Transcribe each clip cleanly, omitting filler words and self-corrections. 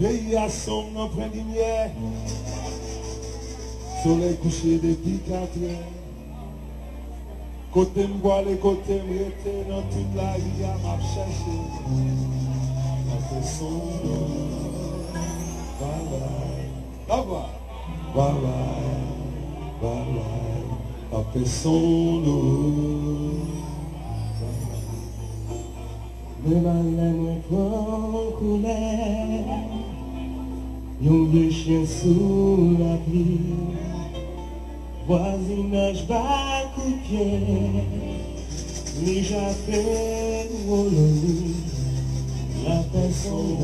Pays à sombre en pleine lumière. Soleil couché depuis 4 heures. Côté m'boire, les côtés m'rete dans toute la vie à m'a cherché. La fait son nom. Bye bye. Au revoir. Bye bye. Bye bye. La fait son nom. Le malin me prend couleur. Yon vieux chien sous la pluie. Voisinage bas coup de pied. Mais j'appelle Wolomi. La personne.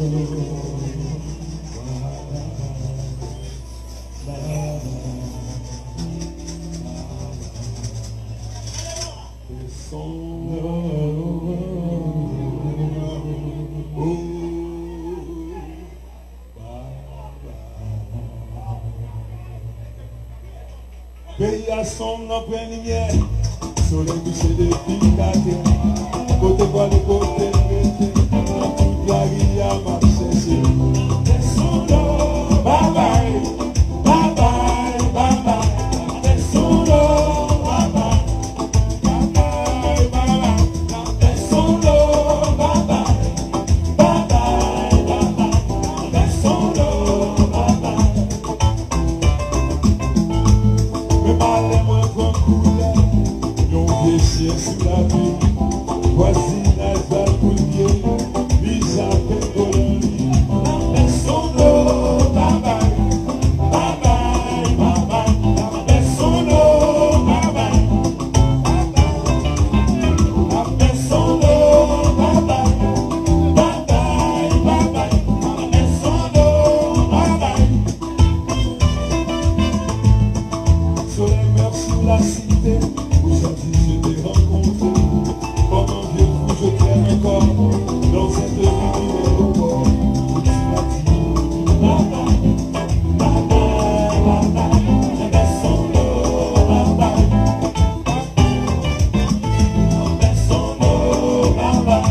Pays à sombre en pleine lumière. Soleil couché depuis 4 heures. Côté bois, les côtés m'étaient. Dans toute la vie à m'a cherché. Descends l'eau, bye bye. Bye bye, bye bye. Descends l'eau, bye bye. Bye bye, bye bye. Descends l'eau, bye bye. Bye bye, bye bye. Descends l'eau, bye bye. Me malais moi prend couleur. Yon vieux chien sous la pluie. Voisinage va coup de pied. Lui j'appelle Wolomi. Descends l'eau, bye bye. Bye bye, bye bye. Descends l'eau, bye bye. Descends l'eau, bye bye. Bye bye, bye bye. Descends l'eau, bye bye. Soleil meurt sur la cité. Aujourd'hui je t'ai rencontré. Comme un vieux fou je t'aime encore. Dans cette rue du aéroport. Et tu m'as dit bye bye. Bye bye, bye bye. Descends l'eau, bye bye. Descends l'eau, bye bye.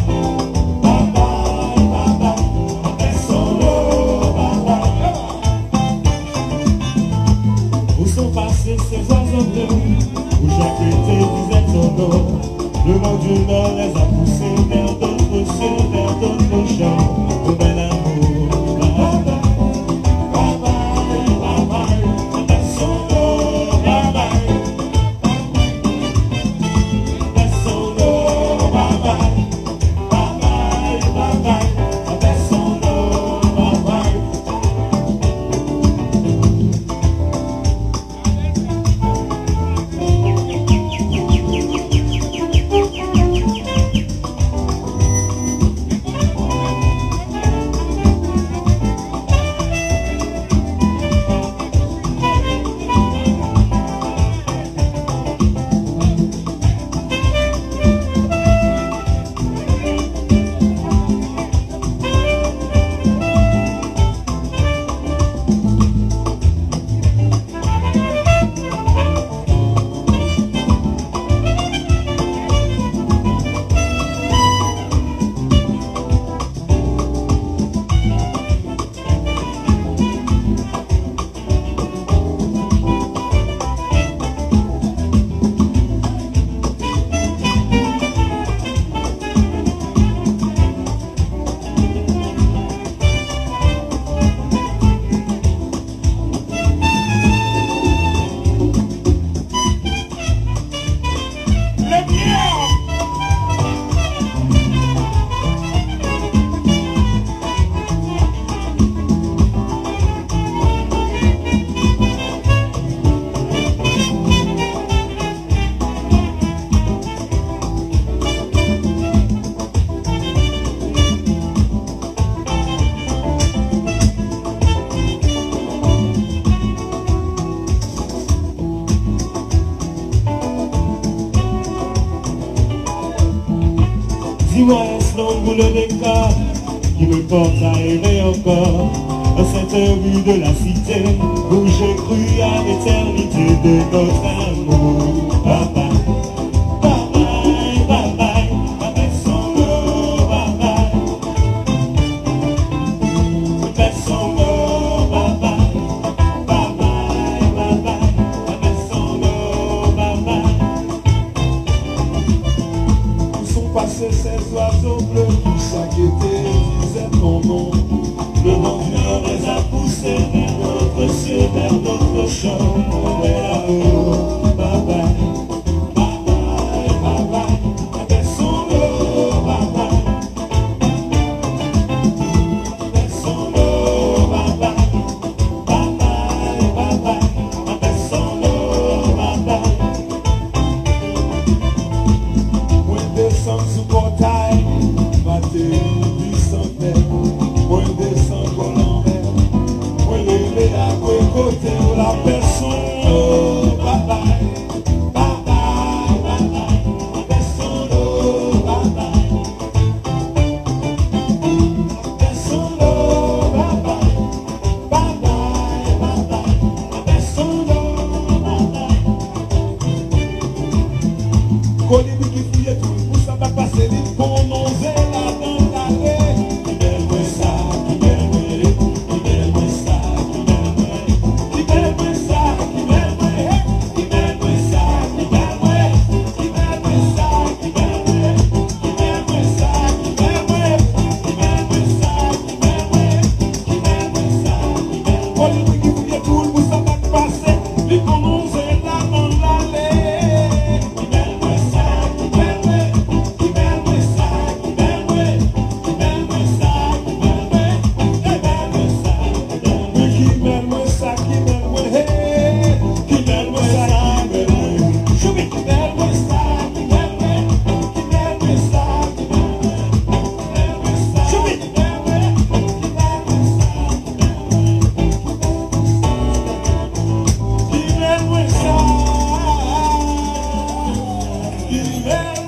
Bye bye, bye bye. Descends l'eau, bye bye. Où sont passés ces oiseaux bleus? Où chaque été disait son nom. Le vent du nord les a poussés vers d'autres cieux, vers d'autres champs. Oh bel amour, bye bye, bye bye, bye bye. Descends l'eau, bye bye. Descends l'eau, bye bye. Bye bye, bye bye. Descends l'eau, bye bye. Dis-moi est-ce l'ombre des cas qui me porte à errer encore dans cette rue de la cité où j'ai cru à l'éternité de notre amour. Bye bye, bye bye, bye bye, descends l'eau, bye bye, descends oiseaux bleus qui chaque été disaient ton nom. Le vent du nord les a poussés vers d'autres cieux, vers d'autres champs. Mais là-haut, bye bye, bye bye, bye bye, abaissons-nous, bye bye, abaissons-nous, bye bye, bye bye, bye bye, abaissons-nous, bye bye. Moi descends sous portail, batez du santé. Moi descends pour l'envers, moi lever à côté où la personne, oh, bye bye, bye bye, bye bye, la personne, oh, bye bye, la personne, oh, bye bye, bye bye, bye bye, la personne, oh, bye bye. Colibri qui fouille tout, pour ça va passer vite, pour non là dans l'allée. Amen.